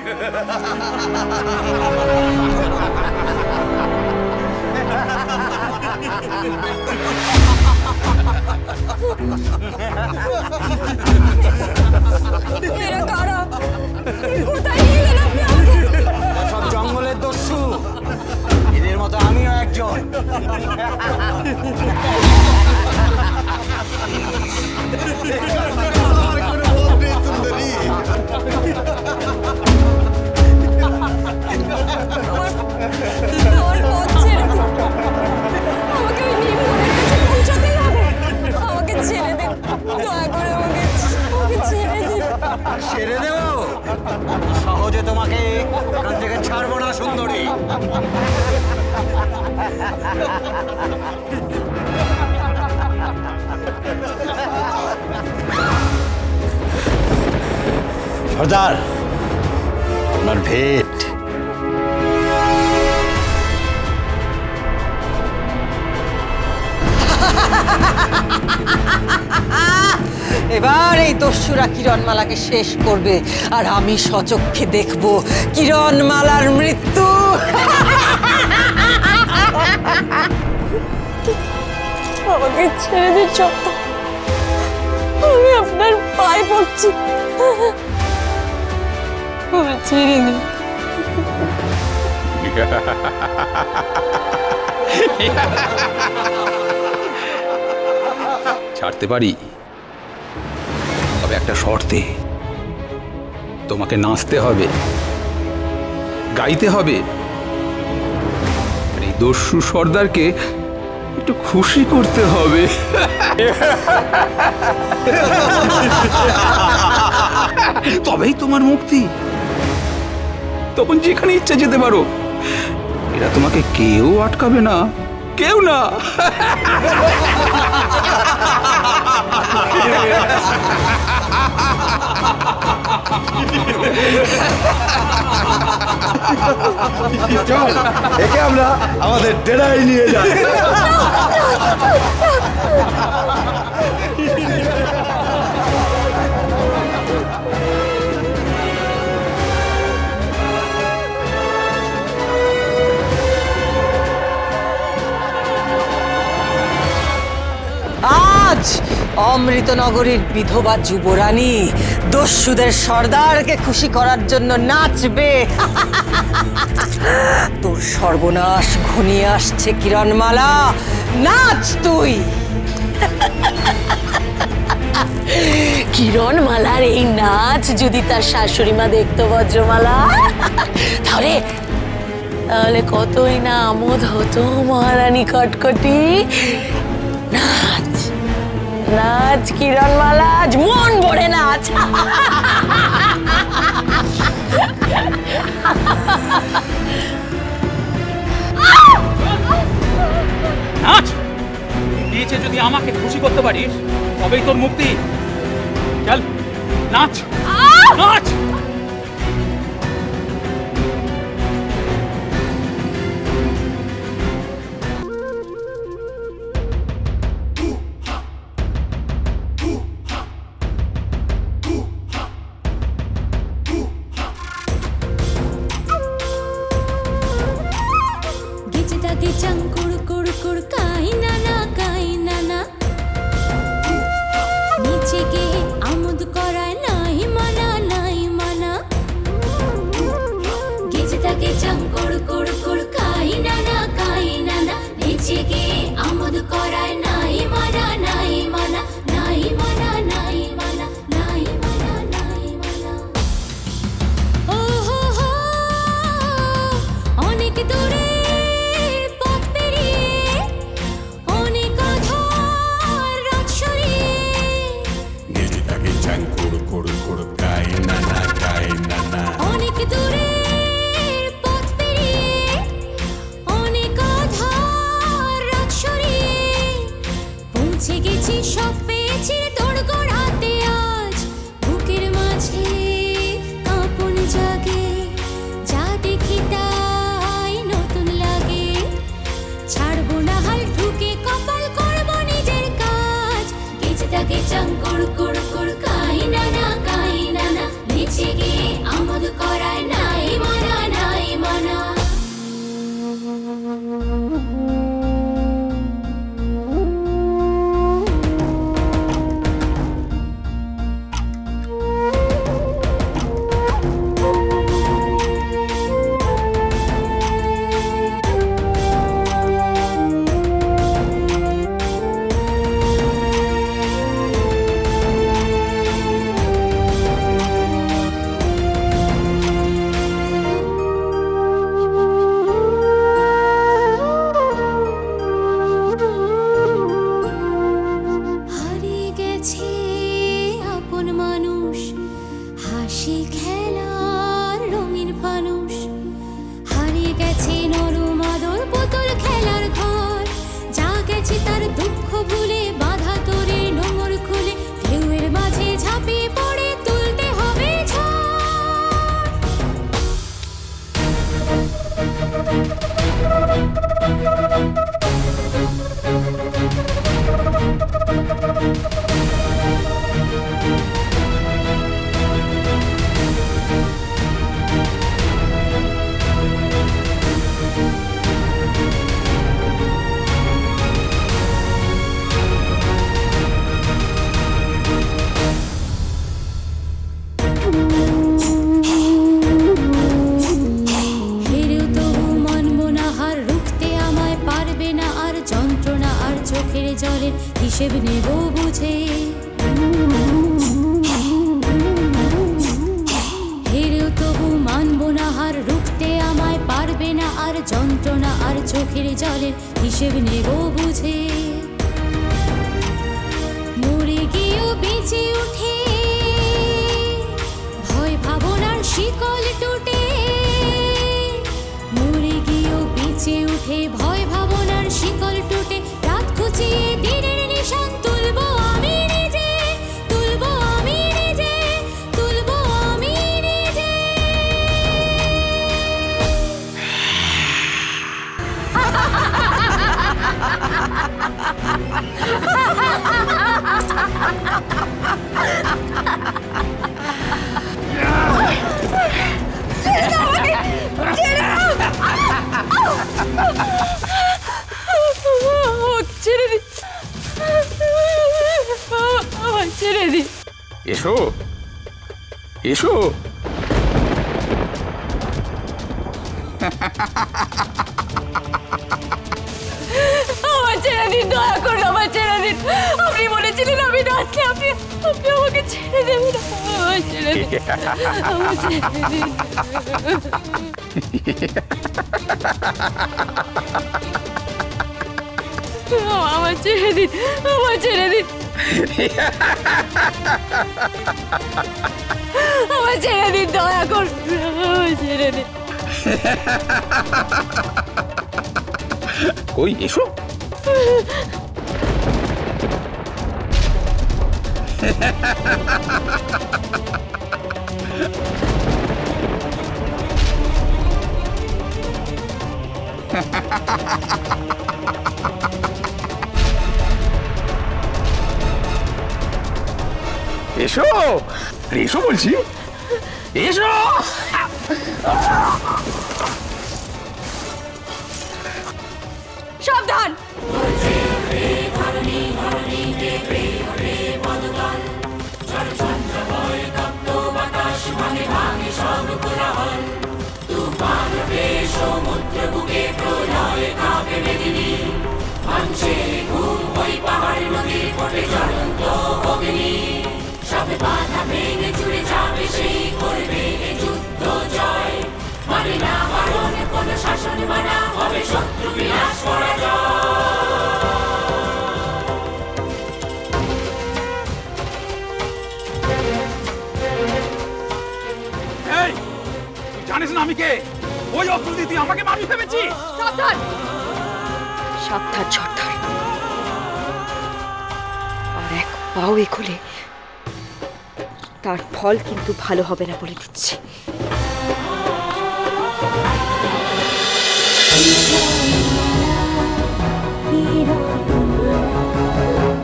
এরা কারা? কোথায় নিয়ে গেলেন আপনি আমাকে? সব জঙ্গলের দস্যু, এদের মতো আমিও একজন। আমার পথ ছেড়ে দিন। আমাকে ওই নির্মলের কাছে পৌঁছাতেই হবে। আমাকে ছেড়ে দিন, দয়া করে আমাকে ছেড়ে দিন। ছেড়ে দেব? সহজে তোমাকে এখান থেকে ছাড়বো না সুন্দরী। সর্দার, আপনার ভেট। এবার এই দস্যুরা কিরণমালাকে শেষ করবে, আর আমি সচক্ষে দেখব কিরণমালার মৃত্যু। আমাকে ছেড়ে দিন সত্য, আমি আপনার পায়ে পড়ছি। আমাকে ছেড়ে দিন। ছাড়তে পারি, তবে একটা শর্তে। তোমাকে নাচতে হবে, গাইতে হবে, আর এই দস্যু সর্দারকে একটু খুশি করতে হবে। তবেই তোমার মুক্তি। তখন যেখানে ইচ্ছা যেতে পারো, এরা তোমাকে কেউ আটকাবে না, কেউ না। চল, একে আমরা আমাদের ডেরায় নিয়ে যাই। আজ অমৃতনগরীর বিধবা যুবরানী দস্যুদের সর্দারকে খুশি করার জন্য নাচবে। তোর সর্বনাশ ঘনিয়ে আসছে কিরণমালা, নাচ তুই। কিরণমালার এই নাচ যদি তার শাশুড়ি মা দেখতো বজ্রমালা, তাহলে কতই না আমোদ হতো মহারানী কটকটি। নাচ নাচ কিরণমালা, আজ মন ভরে নাচ। নাচ নিচে, যদি আমাকে খুশি করতে পারিস তবেই তোর মুক্তি। চল নাচ নাচ। নিচে গে আমোদ করায় নাই মানা, নাই মানা। হাসি খেলার রঙিন ফানুষ, হারিয়ে গেছে নরম আদর পুতুল খেলার ঘর। যা গেছে তার দুঃখ ভুলে, বাধা তোরে নোঙর খুলে, ঢেউয়ের মাঝে ঝাঁপিয়ে পড়ে তুলতে হবে ঝড়। জলের হিসেব নেব বুঝে, হেরেও তবু মানব না হার, রুখতে আমায় পারবে না আর যন্ত্রণা আর চোখের জলের হিসেব নেব বুঝে। মরে গিয়েও বেঁচে উঠে ভয় ভাবনার শিকল টুটে, মরে গিয়েও বেঁচে উঠে ভয় ভাবনার শিকল টুটে। রাত খুঁচিয়ে দিনের নিশান তুলবো আমি নিজে, তুলবো আমি নিজে, তুলবো আমি নিজে। ছেড়ে দি। এসো এসো। আমার ছেড়ে দিন, দয়া করে আমার ছেড়ে দিন। আপনি বলেছিলেন আমি নাচলে আপনি আপনি আমাকে ছেড়ে দেবেন। আমার ছেড়ে দিন, আমার ছেড়ে দিন। আমার ছেড়ে দিন, আমার ছেড়ে দিন, আমার ছেড়ে দিন, দয়া করে আমার ছেড়ে দিন। কই এসো। এসো, এসো বলছি, এসো। সাবধান। এই, তুই জানিস না আমি কে? ওই অস্ত্র দিয়ে তুই আমাকে মারবি ভেবেছিস? সাবধান, সাবধান সর্দার, আর এক পাও এগোলে তার ফল কিন্তু ভালো হবে না বলে দিচ্ছি।